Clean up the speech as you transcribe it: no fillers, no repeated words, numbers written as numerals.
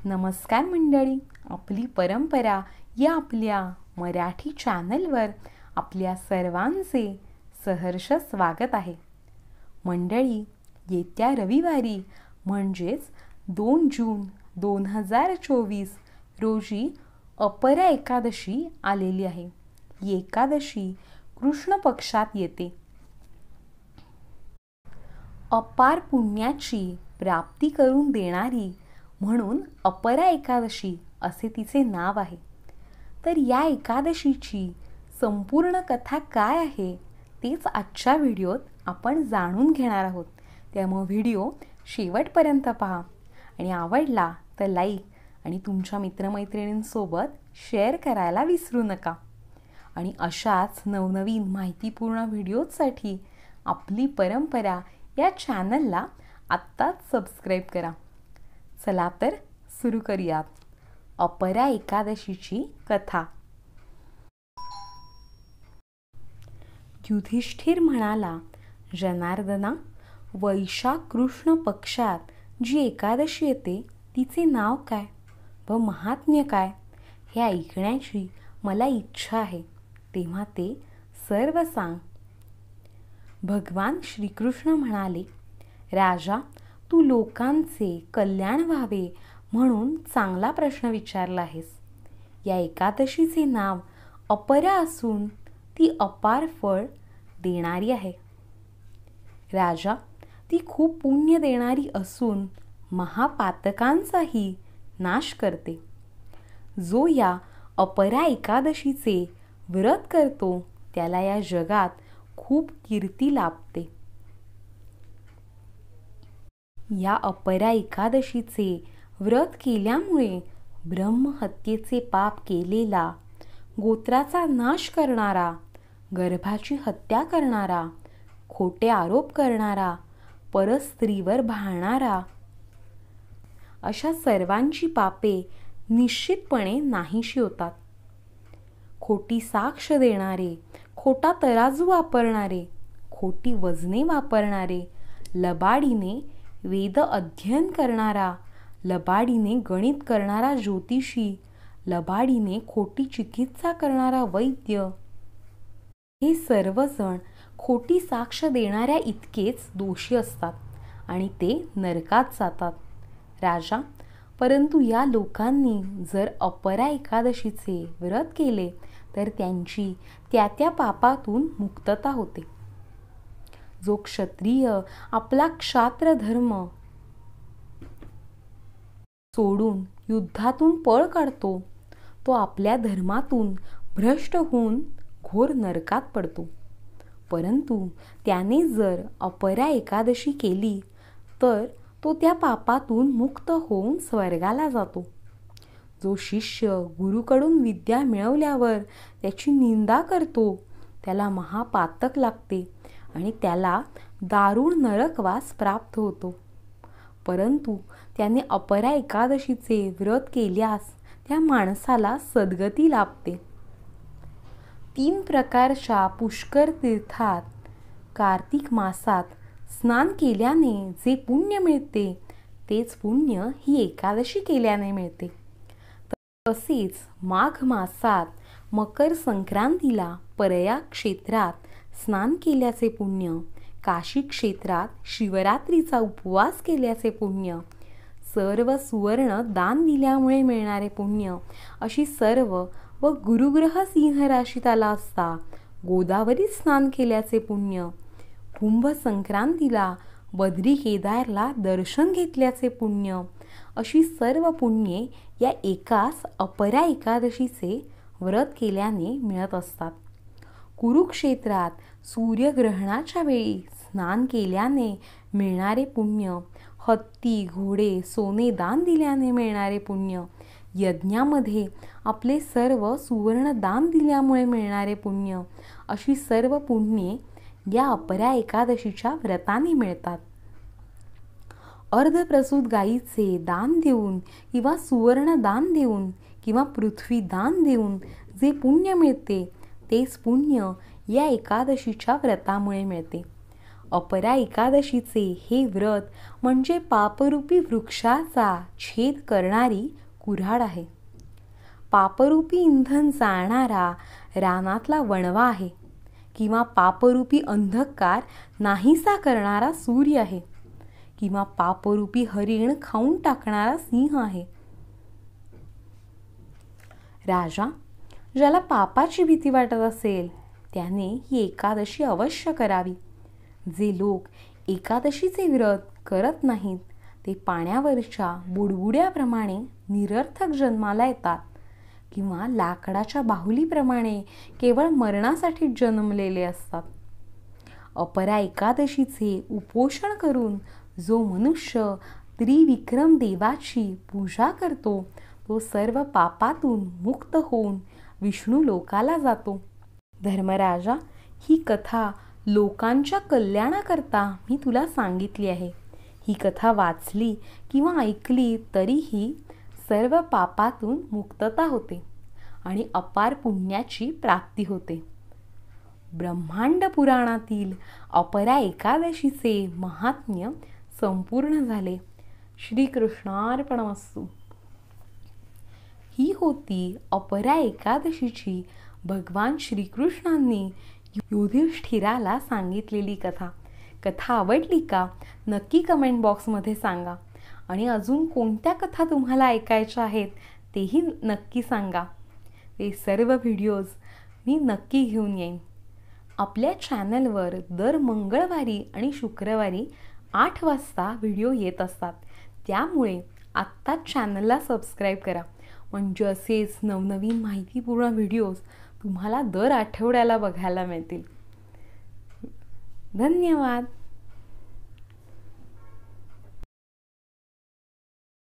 नमस्कार मंडळी, आपली परंपरा या आपल्या मराठी चॅनलवर आपल्या सर्वांचे सहर्ष स्वागत आहे. मंडळी, येत्या रविवारी म्हणजेच 2 जून 2024 रोजी अपरा एकादशी आलेली आहे. ही एकादशी कृष्ण पक्षात येते. अपार पुण्याची प्राप्ती करून देणारी म्हणून अपरा एकादशी असे तिचे नाव आहे. तर या एकादशीची संपूर्ण कथा काय आहे तेच आजच्या व्हिडिओत आपण जाणून घेणार आहोत. त्यामुळे व्हिडिओ शेवटपर्यंत पहा आणि आवडला तर लाईक आणि तुमच्या मित्रमैत्रिणींसोबत शेअर करायला विसरू नका. आणि अशाच नवनवीन माहितीपूर्ण व्हिडिओसाठी आपली परंपरा या चॅनलला आत्ताच सबस्क्राईब करा. चला तर सुरू करूयात अपरा एकादशीची कथा. युधिष्ठिर म्हणाला, जनार्दना, वैशाख कृष्ण पक्षात जी एकादशी येते तिचे नाव काय व महात्म्य काय हे ऐकण्याची मला इच्छा आहे. तेव्हा ते सर्व सांग. भगवान श्रीकृष्ण म्हणाले, राजा, तू लोकांचे कल्याण व्हावे म्हणून चांगला प्रश्न विचारला आहेस. या एकादशीचे नाव अपरा असून ती अपार फळ देणारी आहे. राजा, ती खूप पुण्य देणारी असून महापातकांचाही नाश करते. जो या अपरा एकादशीचे व्रत करतो त्याला या जगात खूप कीर्ती लाभते. या अपरा एकादशीचे व्रत केल्यामुळे ब्रह्महत्येचे पाप केलेला, गोत्राचा नाश करणारा, गर्भाची हत्या करणारा, खोटे आरोप करणारा, परस्त्रीवर भाळणारा अशा सर्वांची पापे निश्चितपणे नाहीशी होतात. खोटी साक्ष देणारे, खोटा तराजू वापरणारे, खोटी वजने वापरणारे, लबाडीने वेद अध्ययन करणारा, लबाडीने गणित करणारा ज्योतिषी, लबाडीने खोटी चिकित्सा करणारा वैद्य, हे सर्वजण खोटी साक्ष देणाऱ्या इतकेच दोषी असतात आणि ते नरकात जातात. राजा, परंतु या लोकांनी जर अपरा एकादशीचे व्रत केले तर त्यांची त्या पापातून मुक्तता होते. जो क्षत्रिय आपला क्षात्र धर्म सोडून युद्धातून पळ काढतो तो आपल्या धर्मातून भ्रष्ट होऊन घोर नरकात पडतो. परंतु त्याने जर अपरा एकादशी केली तर तो त्या पापातून मुक्त होऊन स्वर्गाला जातो. जो शिष्य गुरुकडून विद्या मिळवल्यावर त्याची निंदा करतो त्याला महापातक लागते आणि त्याला दारुण नरकवास प्राप्त होतो. परंतु त्याने अपरा एकादशीचे व्रत केल्यास त्या माणसाला सद्गती लाभते. 3 प्रकारच्या पुष्कर तीर्थात कार्तिक मासात स्नान केल्याने जे पुण्य मिळते तेच पुण्य ही एकादशी केल्याने मिळते. तसेच माघ मासात मकर संक्रांतीला प्रयाग क्षेत्रात स्नान केल्याचे पुण्य, काशी क्षेत्रात शिवरात्रीचा उपवास केल्याचे पुण्य, सर्व सुवर्ण दान दिल्यामुळे मिळणारे पुण्य, अशी सर्व व गुरुग्रह सिंह राशीत आला असता गोदावरीत स्नान केल्याचे पुण्य, कुंभ संक्रांतीला बद्री केदारला दर्शन घेतल्याचे पुण्य, अशी सर्व पुण्ये या एकाच अपरा एकादशीचे व्रत केल्याने मिळत असतात. कुरुक्षेत्रात सूर्यग्रहणाच्या वेळी स्नान केल्याने मिळणारे पुण्य, हत्ती, घोडे, सोने दान दिल्याने मिळणारे पुण्य, यज्ञामध्ये आपले सर्व सुवर्ण दान दिल्यामुळे मिळणारे पुण्य, अशी सर्व पुण्ये या अपरा एकादशीच्या व्रताने मिळतात. अर्धप्रसूत गायीचे दान देऊन किंवा सुवर्ण दान देऊन किंवा पृथ्वी दान देऊन जे पुण्य मिळते तेच पुण्य या एकादशीच्या व्रतामुळे मिळते. अपरा एकादशीचे हे व्रत म्हणजे पापरूपी वृक्षाचा छेद करणारी कुऱ्हाड आहे. पापरूपी इंधन जाळणारा रानातला वणवा आहे किंवा पापरूपी अंधकार नाहीसा करणारा सूर्य आहे किंवा पापरूपी हरिण खाऊन टाकणारा सिंह आहे. राजा, ज्याला पापाची भीती वाटत असेल त्याने ही एकादशी अवश्य करावी. जे लोक एकादशीचे व्रत करत नाहीत ते पाण्यावरच्या बुडबुड्याप्रमाणे निरर्थक जन्माला येतात किंवा लाकडाच्या बाहुलीप्रमाणे केवळ मरणासाठी जन्मलेले असतात. अपरा एकादशीचे उपोषण करून जो मनुष्य त्रिविक्रम देवाची पूजा करतो तो सर्व पापातून मुक्त होऊन विष्णू लोकाला जातो. धर्मराजा, ही कथा लोकांच्या कल्याणाकरता मी तुला सांगितली आहे. ही कथा वाचली किंवा ऐकली तरीही सर्व पापातून मुक्तता होते आणि अपार पुण्याची प्राप्ती होते. ब्रह्मांड पुराणातील अपरा एकादशीचे महात्म्य संपूर्ण झाले. श्रीकृष्णार्पणमस्तु. ही होती अपरा एकादशीची भगवान श्रीकृष्णांनी युधिष्ठिराला सांगितलेली कथा. कथा आवडली का नक्की कमेंट बॉक्समध्ये सांगा आणि अजून कोणत्या कथा तुम्हाला ऐकायच्या आहेत तेही नक्की सांगा. ते सर्व व्हिडिओज मी नक्की घेऊन येईन. आपल्या चॅनलवर दर मंगळवारी आणि शुक्रवारी 8 वाजता व्हिडिओ येत असतात. त्यामुळे आत्ताच चॅनलला सबस्क्राईब करा म्हणजे असेच नवनवीन माहितीपूर्ण व्हिडिओज तुम्हाला दर आठवड्याला बघायला मिळतील. धन्यवाद.